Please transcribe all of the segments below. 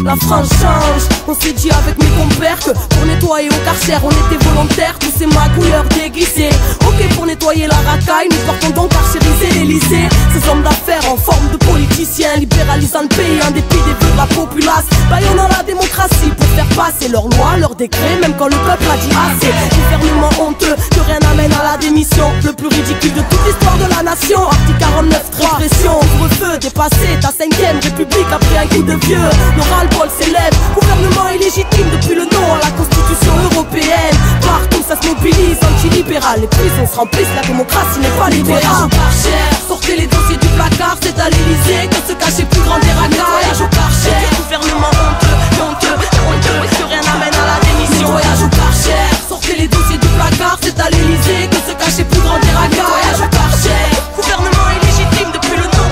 la France change. On s'est dit avec mes compères que pour nettoyer au Karcher on était volontaires. Tous ces magouilleurs déguisés. Ok pour nettoyer la racaille, nous partons donc archériser l'Elysée. Ces hommes d'affaires en forme de politiciens, libéralisant le pays en dépit des vœux de la populace. Baillonnant la démocratie pour faire passer leurs lois, leurs décrets, même quand le peuple a dit assez. Gouvernement honteux que rien n'amène à la démission. Le plus ridicule de toute l'histoire de la nation. Article 49, répression, couvre-feu dépassé. Ta 5ème république après un coup de vieux. Le ras-le-bol s'élève, gouvernement illégitime depuis le nom à la constitution européenne. Partout ça se mobilise, anti-libéral. Les prisons se remplissent, la démocratie n'est pas libérale. Sortez les dossiers du placard, c'est à l'Elysée que se cachait plus grand des racailles. Voyage au Karcher, gouvernement honteux, que rien n'amène à la démission. Voyage au Karcher, sortez les dossiers du placard, c'est à l'Elysée que se cachait plus grand des racailles. Voyage au Karcher, gouvernement illégitime depuis le nom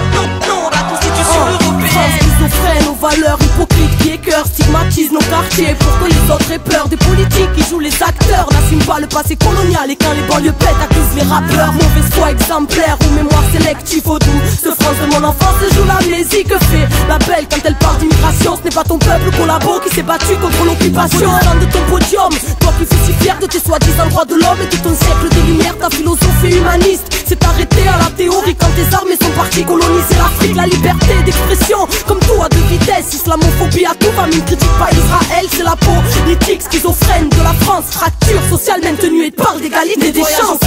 la constitution européenne. Schizophrène aux valeurs hypocrites qui écœurent, stigmatisent nos quartiers pour que les autres aient peur. Des politiques qui jouent les acteurs, n'assument pas le passé colonial. Et quand les banlieues pètent, accusent les rappeurs. Mauvaise foi exemplaire ou mémoire sélective au doux. Ce France de mon enfance joue l'amnésie. Que fait la belle quand elle parle d'immigration? Ce n'est pas ton peuple collabo qui s'est battu contre l'occupation. Au de ton podium, toi qui fais si fier de tes soi-disant droits de l'homme et de ton siècle des lumières, ta philosophie humaniste s'est arrêtée à la théorie quand tes armées sont parties coloniser l'Afrique. La liberté d'expression, comme tout à deux vitesses. Islamophobie à tout va, mais ne critique pas Israël, c'est la politique schizophrène de la France. Fracture sociale maintenue et parle d'égalité des chances.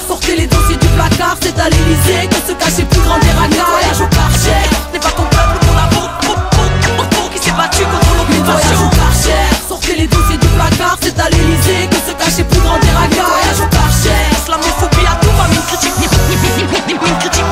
Sortez les dossiers du placard, c'est à l'Elysée que se cachait plus grand des racailles. Voyage au Karcher, n'est pas ton peuple qui s'est battu contre l'occupation. Voyage au Karcher, sortez les dossiers du placard, c'est à l'Elysée que se cachait plus grand des racailles. Voyage au Karcher, islamophobie à tout va, mais ne critique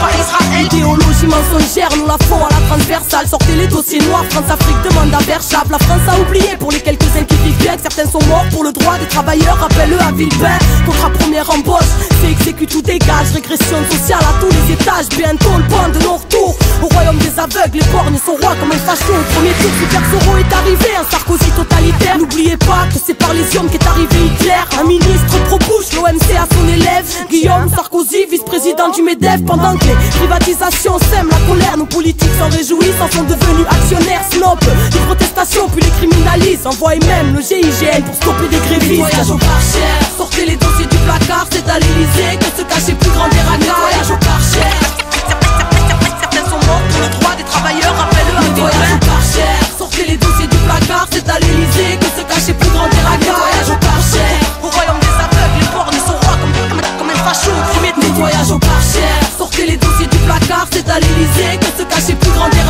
pas Israël. Idéologie mensongère, nous la font à la transversale. Sortez les dossiers noirs, France-Afrique demande à Berchap. La France a oublié pour les quelques-uns qui vivent bien que certains sont morts pour le droit des travailleurs. Rappelle-le à Villepin, contrat première embauche, c'est exécute ou dégage. Régression sociale à tous les étages, bientôt le point de non-retour. Au royaume des aveugles, les borgnes sont rois comme un facho. Au premier tour, Super Soro est arrivé, un Sarkozy totalitaire. N'oubliez pas que c'est par les hommes qu'est arrivé Hitler. Un ministre pro-Bush, l'OMC à son élève Guillaume Sarkozy, vice-président du MEDEF. Pendant que les privatisations sèment la colère, nos politiques s'en réjouissent, en sont devenus actionnaires snob. Les protestations puis les criminalisent, envoient même le GIGN pour stopper des grévistes. Voyage au Karcher, sortez les dossiers du placard, c'est à l'Elysée que se cachait plus grand des racailles. Voyage au Karcher, certains sont morts pour le droit des travailleurs, rappelle-le à Voyage au Karcher, sortez les dossiers du placard, c'est à l'Elysée que se cachait plus grand des racailles. Voyage au Karcher, au royaume des aveugles, les borgnes sont rois comme un facho au premier tour. Voyage au Karcher, sortez les dossiers du placard, c'est à l'Elysée que se cachait plus grand des